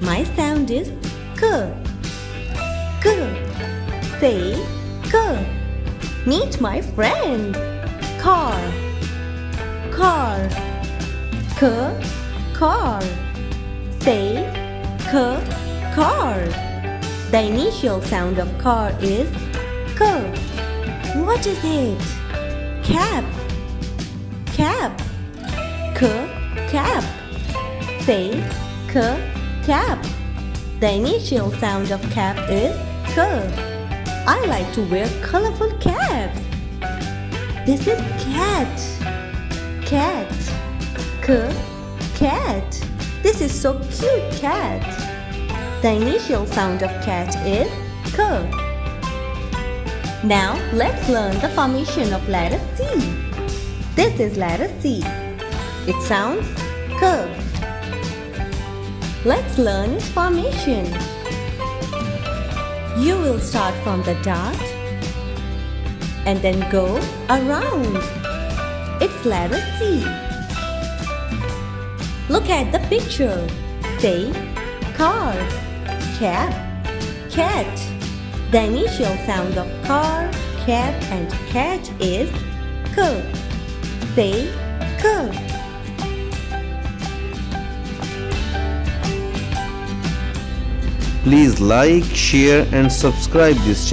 My sound is k. K. Say k. Meet my friends. Car. Car. K. Car. Say k. Car. The initial sound of car is k. What is it? Cap. Cap. K. Cap. Say k. Cap. The initial sound of cap is k. I like to wear colorful caps. This is cat. Cat. K. Cat. This is so cute, cat. The initial sound of cat is k. Now let's learn the formation of letter C. This is letter C. It sounds k. Let's learn its formation. You will start from the dot and then go around. It's letter C. Look at the picture. Say car, cap, cat. The initial sound of car, cap and cat is k. Say k. Please like, share and subscribe this channel.